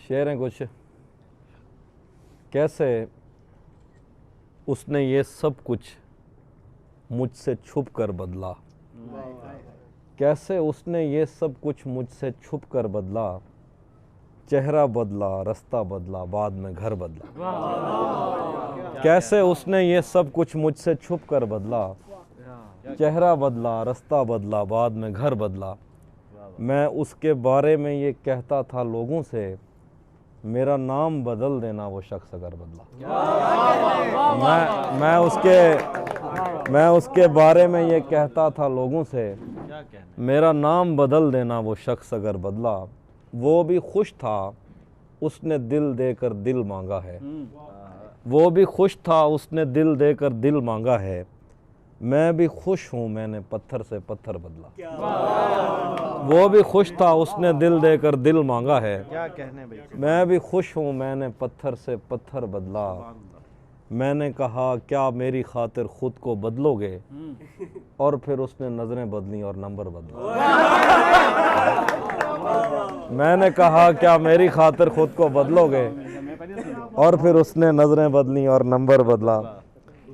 शेर हैं कुछ। कैसे उसने ये सब कुछ मुझसे छुप कर बदला, कैसे उसने ये सब कुछ मुझसे छुप कर बदला, चेहरा बदला, रास्ता बदला, बाद में घर बदला। कैसे उसने ये सब कुछ मुझसे छुप कर बदला, चेहरा बदला, रास्ता बदला, बाद में घर बदला। मैं उसके बारे में ये कहता था लोगों से, मेरा नाम बदल देना वो शख्स अगर बदला। मैं उसके बारे में ये कहता था लोगों से, मेरा नाम बदल देना वो शख्स अगर बदला। वो भी खुश था उसने दिल देकर दिल मांगा है, वो भी खुश था उसने दिल देकर दिल मांगा है। मैं भी खुश हूँ मैंने पत्थर से पत्थर बदला। वो भी खुश था उसने दिल देकर दिल मांगा है। क्या कहने भाई। मैं भी खुश हूँ मैंने पत्थर से पत्थर बदला। मैंने कहा क्या मेरी खातिर खुद को बदलोगे, और फिर उसने नजरें बदली और नंबर बदला। मैंने कहा क्या मेरी खातिर खुद को बदलोगे, और फिर उसने नजरें बदली और नंबर बदला।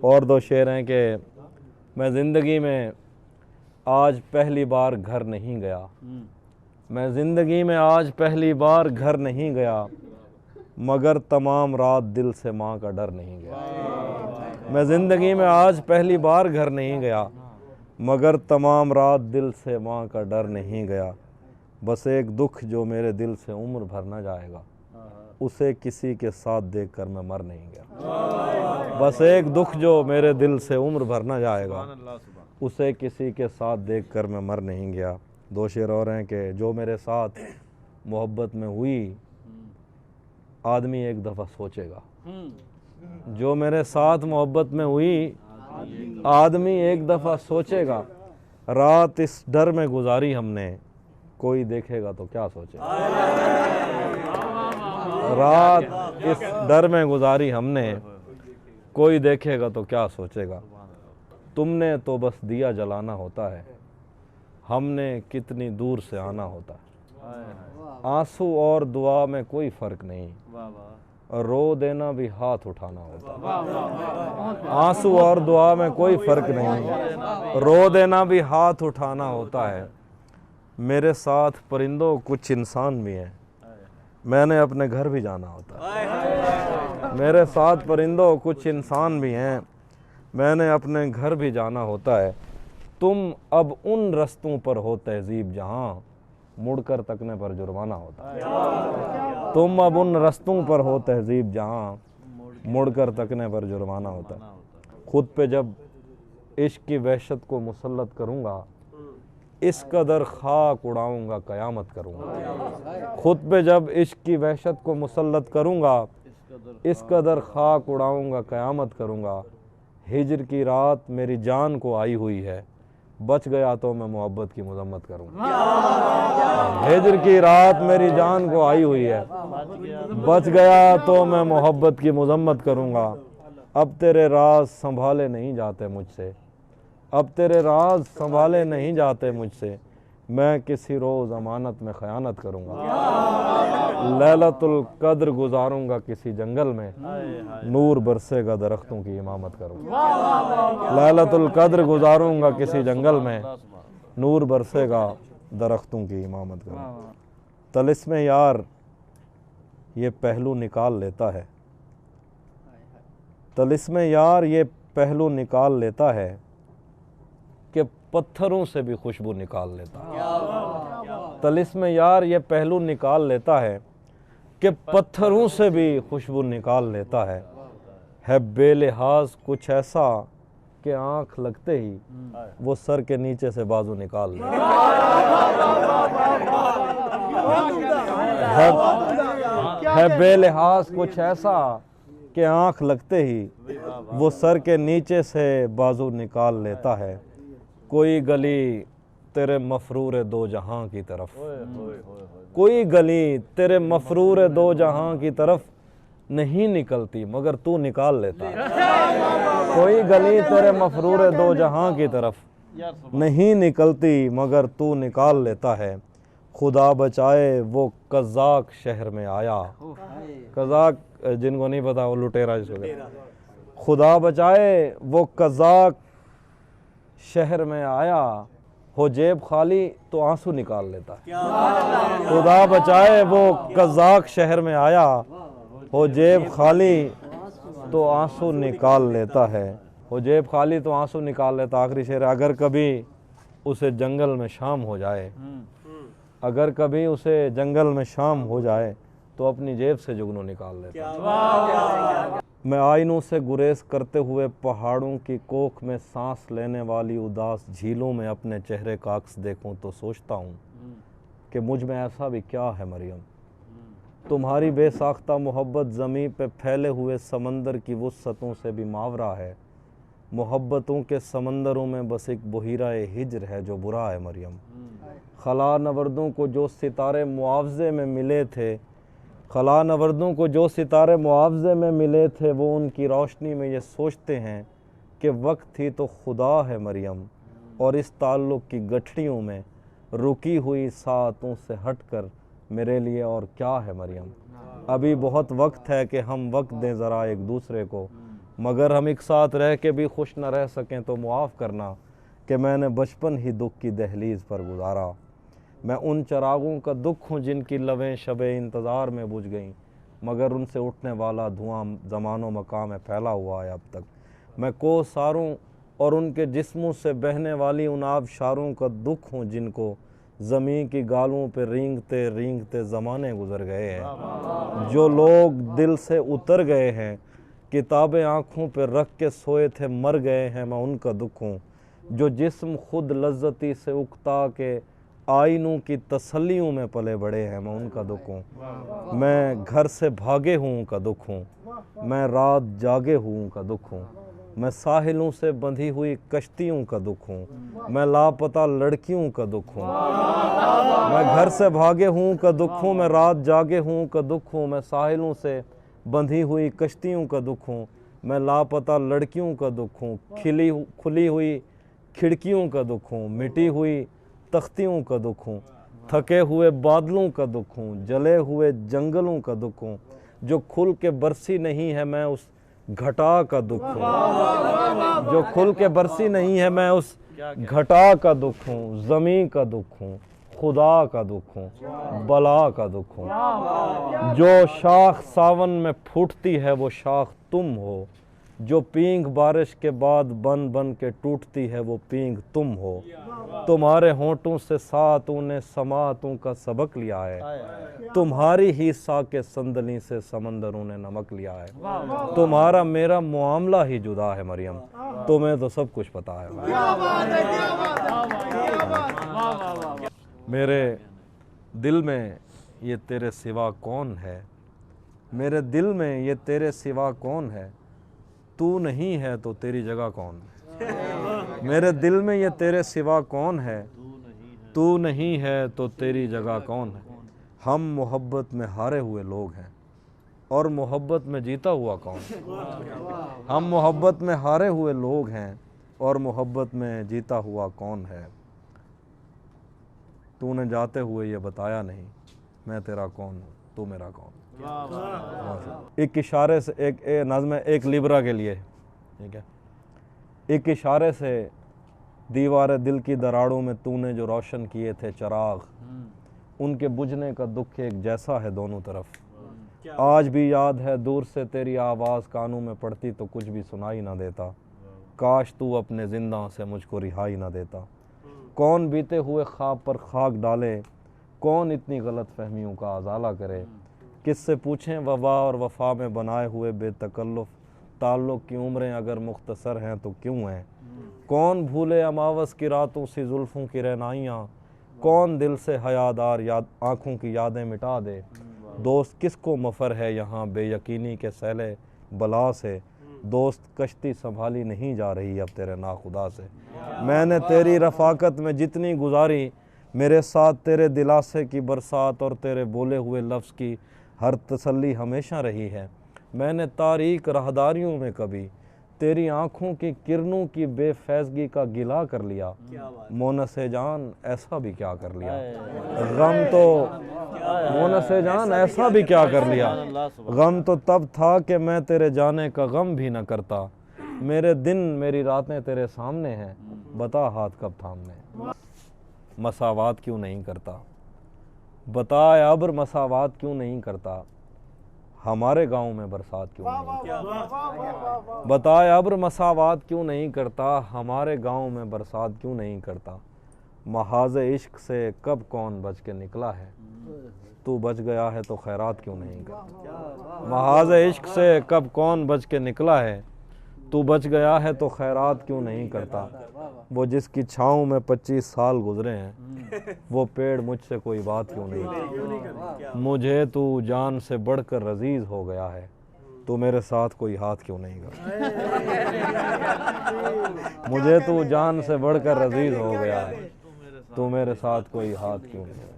और दो शेर हैं कि मैं ज़िंदगी में आज पहली बार घर नहीं गया, मैं ज़िंदगी में आज पहली बार घर नहीं गया, मगर तमाम रात दिल से माँ का डर नहीं गया। मैं ज़िंदगी में आज पहली बार घर नहीं गया, मगर तमाम रात दिल से माँ का डर नहीं गया। बस एक दुख जो मेरे दिल से उम्र भर न जाएगा, उसे किसी के साथ देखकर मैं मर नहीं गया। बस एक दुख जो मेरे दिल से उम्र भर न जाएगा, उसे किसी के साथ देखकर मैं मर नहीं गया। दो शेर और हैं कि जो मेरे साथ मोहब्बत में हुई, आदमी एक दफ़ा सोचेगा। जो मेरे साथ मोहब्बत में हुई, आदमी एक दफ़ा सोचेगा। रात इस डर में गुजारी हमने, कोई देखेगा तो क्या सोचेगा। रात इस डर में गुजारी हमने, कोई देखेगा तो क्या सोचेगा। तुमने तो बस दिया जलाना होता है, हमने कितनी दूर से आना होता है। आंसू और दुआ में कोई फ़र्क नहीं, रो देना भी हाथ उठाना होता है। आंसू और दुआ में कोई फ़र्क नहीं, रो देना भी हाथ उठाना होता है। मेरे साथ परिंदों कुछ इंसान भी हैं, मैंने अपने घर भी जाना होता है। मेरे साथ परिंदों कुछ इंसान भी हैं, मैंने अपने घर भी जाना होता है। तुम अब उन रस्तों पर हो तहजीब जहाँ मुड़कर तकने पर जुर्माना होता है। तुम अब उन रस्तों पर हो तहजीब जहाँ मुड़कर तकने पर जुर्माना होता है। खुद पे जब इश्क की वहशत को मुसल्लत करूँगा, इस कदर खाक उड़ाऊँगा क़यामत करूँगा। खुद पे जब इश्क की वहशत को मुसल्लत करूँगा, इस कदर खाक उड़ाऊँगा क़यामत करूँगा। हिजर की रात मेरी जान को आई हुई है, बच गया तो मैं मोहब्बत की मजम्मत करूँगा। हिजर की रात मेरी जान को आई हुई है, बच गया तो मैं मोहब्बत की मजम्मत करूँगा। अब तेरे राज संभाले नहीं जाते मुझसे, अब तेरे राज संभाले नहीं जाते मुझसे, मैं किसी रोज़ अमानत में ख़यानत करूँगा। लैलतुल कद्र गुजारूँगा किसी जंगल में, नूर बरसेगा दरख्तों की इमामत करूँगा। लैलतुल कद्र गुजारूँगा किसी जंगल में, नूर बरसेगा दरख्तों की इमामत करूँगा। तलिस्मे यार ये पहलू निकाल लेता है, तलिस्मे यार ये पहलू निकाल लेता है कि पत्थरों से भी खुशबू निकाल लेता है। तलिस्मे यार ये पहलू निकाल लेता है कि पत्थरों से भी खुशबू निकाल लेता है बेलिहाज कुछ ऐसा कि आंख लगते ही वो सर के नीचे से बाजू निकाल लेता है बेलिहाज कुछ ऐसा कि आंख लगते ही वो सर के नीचे से बाजू निकाल लेता है। कोई गली तेरे मफरूर दो जहां की तरफ, कोई गली तेरे मफरूर दो जहां की तरफ नहीं निकलती मगर तू निकाल लेता है। कोई गली तेरे मफरूर दो जहां की तरफ नहीं निकलती मगर तू निकाल लेता है। खुदा बचाए वो कज़ाक शहर में आया। कज़ाक जिनको नहीं पता वो लुटेरा जिसको कहते हैं। खुदा बचाए वो कज़ाक शहर में आया, हो जेब खाली तो आंसू निकाल लेता है। खुदा बचाए वो कज़ाक शहर में आया, हो जेब खाली तो आंसू निकाल लेता है। हो जेब खाली तो आंसू निकाल लेता। आखिरी शेर, अगर कभी उसे जंगल में शाम हो जाए, अगर कभी उसे जंगल में शाम हो जाए तो अपनी जेब से जुगनू निकाल लेता। मैं आइनों से गुरेज करते हुए पहाड़ों की कोख में सांस लेने वाली उदास झीलों में अपने चेहरे का अक्स देखूं तो सोचता हूँ कि मुझ में ऐसा भी क्या है मरियम। तुम्हारी बेसाख्ता मोहब्बत ज़मीं पे फैले हुए समंदर की वुस्सतों से भी मावरा है। मोहब्बतों के समंदरों में बस एक बहिरा-ए हिज्र है जो बुरा है मरियम। खला नवर्दों को जो सितारे मुआवजे में मिले थे, खला नवर्दों को जो सितारे मुआवजे में मिले थे, वो उनकी रोशनी में ये सोचते हैं कि वक्त ही तो खुदा है मरियम। और इस ताल्लुक़ की गठरियों में रुकी हुई सातों से हटकर मेरे लिए और क्या है मरियम। अभी बहुत वक्त है कि हम वक्त दें ज़रा एक दूसरे को, मगर हम एक साथ रह के भी खुश न रह सकें तो मुआफ़ करना कि मैंने बचपन ही दुख की दहलीज़ पर गुजारा। मैं उन चरागों का दुख हूँ जिनकी लवें शबे इंतज़ार में बुझ गईं, मगर उनसे उठने वाला धुआं ज़मानो मकाम में फैला हुआ है अब तक। मैं कोसारों और उनके जिस्मों से बहने वाली उन आबशारों का दुख हूँ जिनको ज़मीं की गालों पे रेंगते रेंगते ज़माने गुज़र गए हैं। जो लोग दिल से उतर गए हैं, किताबें आँखों पे रख के सोए थे मर गए हैं, मैं उनका दुख हूँ। जो जिस्म खुद लज्जती से उकता के आइनों की तसल्लियों में पले बड़े हैं, मैं उनका दुख हूँ। मैं घर से भागे हूँ उनका दुख हूँ, मैं रात जागे हूँ उनका दुख हूँ। मैं साहिलों से बंधी हुई कश्तियों का दुख हूँ, मैं लापता लड़कियों का दुख हूँ। मैं घर से भागे हूँ का दुख हूँ, मैं रात जागे हूँ का दुख हूँ। मैं साहिलों से बंधी हुई कश्तियों का दुख हूँ, मैं लापता लड़कियों का दुख हूँ। खुली हुई खिड़कियों का दुख हूँ, मिटी हुई तख्तियों का दुख हूँ। थके हुए बादलों का दुख हूँ, जले हुए जंगलों का दुख हूँ। जो खुल के बरसी नहीं है मैं उस घटा का दुख हूँ। जो खुल के बरसी नहीं है मैं उस घटा का दुख हूँ। ज़मीं का दुख हूँ, खुदा का दुख हूँ, बला का दुख हूँ। जो शाख सावन में फूटती है वो शाख तुम हो, जो पींग बारिश के बाद बन बन के टूटती है वो पींग तुम हो। तुम्हारे होंठों से सातों ने समातों का सबक लिया है, तुम्हारी ही साके संदली से समंदरों ने नमक लिया है। तुम्हारा मेरा मामला ही जुदा है मरियम, तुम्हें तो सब कुछ पता है। मेरे दिल में ये तेरे सिवा कौन है, मेरे दिल में ये तेरे सिवा कौन है, तू नहीं है तो तेरी जगह कौन है। मेरे दिल में ये तेरे सिवा कौन है, तू नहीं है तो तेरी जगह कौन है। हम मोहब्बत में हारे हुए लोग हैं और मोहब्बत में जीता हुआ कौन है। हम मोहब्बत में हारे हुए लोग हैं और मोहब्बत में जीता हुआ कौन है। तूने जाते हुए ये बताया नहीं मैं तेरा कौन हूँ, तू मेरा कौन। एक इशारे से एक नज़्म है एक लिब्रा के लिए, ठीक है। एक इशारे से दीवार दिल की दरारों में तूने जो रोशन किए थे चिराग, उनके बुझने का दुख एक जैसा है दोनों तरफ। आज भी याद है दूर से तेरी आवाज़ कानों में पड़ती तो कुछ भी सुनाई ना देता। काश तू अपने जिंदा से मुझको रिहाई ना देता। कौन बीते हुए ख्वाब पर खाक डाले, कौन इतनी गलत फहमियों का अजाला करे। किससे पूछें वफा और वफा में बनाए हुए बेतकल्लुफ़ ताल्लुक़ की उम्रें अगर मुख्तसर हैं तो क्यों हैं। कौन भूले अमावस की रातों सी जुल्फ़ों की रहनाइयाँ, कौन दिल से हयादार याद आँखों की यादें मिटा दे। दोस्त किसको मफ़र है यहाँ बेयकीनी के सैले बला से, दोस्त कश्ती संभाली नहीं जा रही अब तेरे नाखुदा से। मैंने तेरी रफ़ाकत में जितनी गुजारी, मेरे साथ तेरे दिलासे की बरसात और तेरे बोले हुए लफ्ज़ की हर तसल्ली हमेशा रही है। मैंने तारीक राहदारियों में कभी तेरी आंखों की किरणों की बेफैजगी का गिला कर लिया। मोनसे जान ऐसा भी क्या कर लिया, गम तो मोनसे जान ऐसा भी क्या कर लिया, गम तो तब था कि मैं तेरे जाने का गम भी न करता। मेरे दिन मेरी रातें तेरे सामने हैं, बता हाथ कब थामने। मसावात क्यों नहीं करता, बता अब्र मसावात क्यों नहीं करता, हमारे गांव में बरसात क्यों नहीं करता। बताए अब्र मसावात क्यों नहीं करता, हमारे गांव में बरसात क्यों नहीं करता। महाज़ इश्क से कब कौन बच के निकला है, तू बच गया है तो खैरात क्यों नहीं करता। महाज़ इश्क से कब कौन बच के निकला है, तू बच गया है तो खैरात क्यों नहीं करता। वो जिसकी छाँव में 25 साल गुजरे हैं, वो पेड़ मुझसे कोई बात क्यों नहीं करता। मुझे तू जान से बढ़कर रजीज हो गया है, तो मेरे साथ कोई हाथ क्यों नहीं करता। मुझे तू जान से बढ़कर रजीज हो गया है, तो मेरे साथ कोई हाथ क्यों नहीं करता।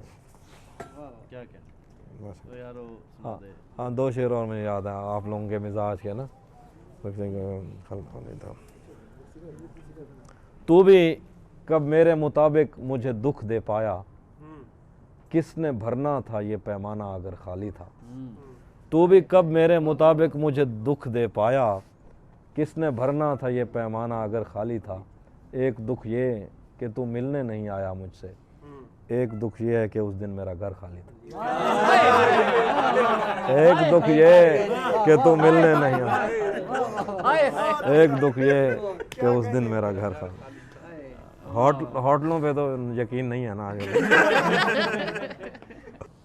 हाँ, 2 शेर और मुझे याद है आप लोगों के मिजाज के ना। तू भी कब मेरे मुताबिक मुझे दुख दे पाया, किसने भरना था ये पैमाना अगर खाली था। तू भी कब मेरे मुताबिक मुझे दुख दे पाया, किसने भरना था ये पैमाना अगर खाली था। एक दुख ये कि तू मिलने नहीं आया मुझसे, एक दुख ये है कि उस दिन मेरा घर खाली था। एक दुख ये कि तू मिलने नहीं आया, एक दुख ये कि उस दिन मेरा घर खाली। होटलों पे तो यकीन नहीं है ना आगे।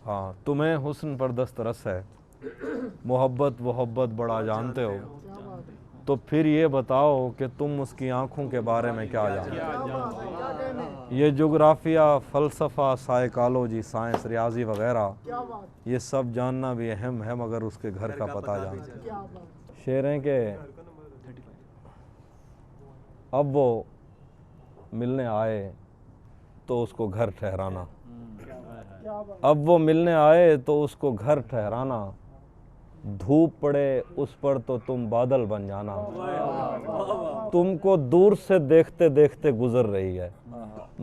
हाँ, तुम्हें हुस्न पर दस्तरस है, मोहब्बत बड़ा जानते हो, तो फिर ये बताओ कि तुम उसकी आंखों के बारे में क्या जानते हो। ये जोग्राफिया, फ़लसफ़ा, साइकोलॉजी, साइंस, रियाजी वगैरह, ये सब जानना भी अहम है, मगर उसके घर का पता जानते। शेर हैं कि अब वो मिलने आए तो उसको घर ठहराना, अब वो मिलने आए तो उसको घर ठहराना। धूप पड़े उस पर तो तुम बादल बन जाना, तुमको दूर से देखते देखते गुजर रही है।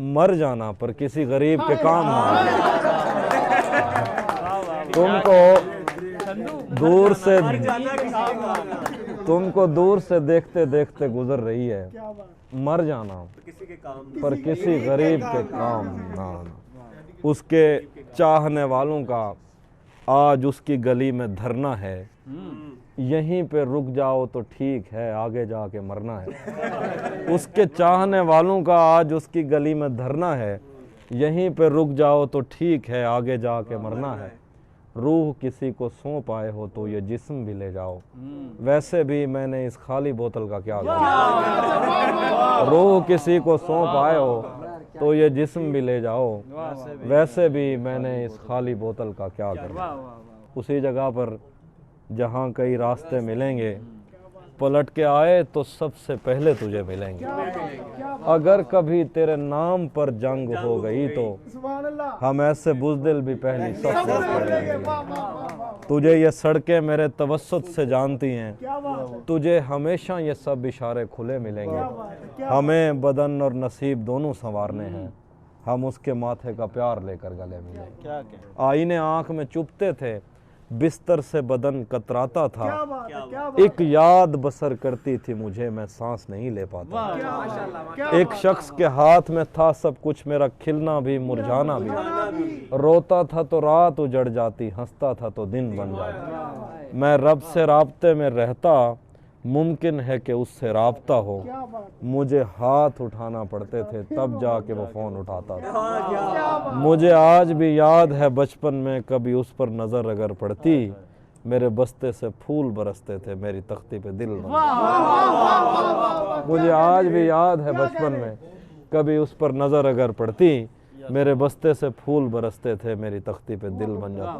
मर जाना पर किसी गरीब के काम ना आए। तुमको दूर से देखते देखते गुजर रही है, मर जाना पर किसी गरीब के काम ना आना। उसके चाहने वालों का आज उसकी गली में धरना है, यहीं पे रुक जाओ तो ठीक है, आगे जाके मरना है। उसके चाहने वालों का आज उसकी गली में धरना है, यहीं पे रुक जाओ तो ठीक है, आगे जाके मरना है। रूह किसी को सौंप आए हो तो ये जिस्म भी ले जाओ, वैसे भी मैंने इस खाली बोतल का क्या करना। रूह किसी को सौंप आए हो तो ये जिस्म भी ले जाओ, वैसे भी मैंने इस खाली बोतल का क्या करना। उसी जगह पर जहाँ कई रास्ते मिलेंगे, पलट के आए तो सबसे पहले तुझे मिलेंगे। अगर कभी तेरे नाम पर जंग हो गई तो हम ऐसे बुज़दिल भी पहली सबसे पहले मिलेंगे। तुझे ये सड़कें मेरे तवस्सुत से जानती हैं, तुझे हमेशा ये सब इशारे खुले मिलेंगे। हमें बदन और नसीब दोनों संवारने हैं, हम उसके माथे का प्यार लेकर गले मिलेंगे। आईने आँख में चुभते थे, बिस्तर से बदन कतराता था, एक याद बसर करती थी मुझे, मैं सांस नहीं ले पाता। एक शख्स के हाथ में था सब कुछ, मेरा खिलना भी मुरझाना भी। रोता था तो रात उजड़ जाती, हंसता था तो दिन बन जाती। मैं रब से राब्ते में रहता, मुमकिन है कि उससे राब्ता हो। मुझे हाथ उठाना पड़ते थे तब जाके वो फ़ोन उठाता था। मुझे आज भी याद है बचपन में कभी उस पर नज़र अगर पड़ती, मेरे बस्ते से फूल बरसते थे, मेरी तख्ती पे दिल बन जाता। मुझे आज भी याद है बचपन में कभी उस पर नज़र अगर पड़ती, मेरे बस्ते से फूल बरसते थे, मेरी तख्ती पे दिल बन जाता।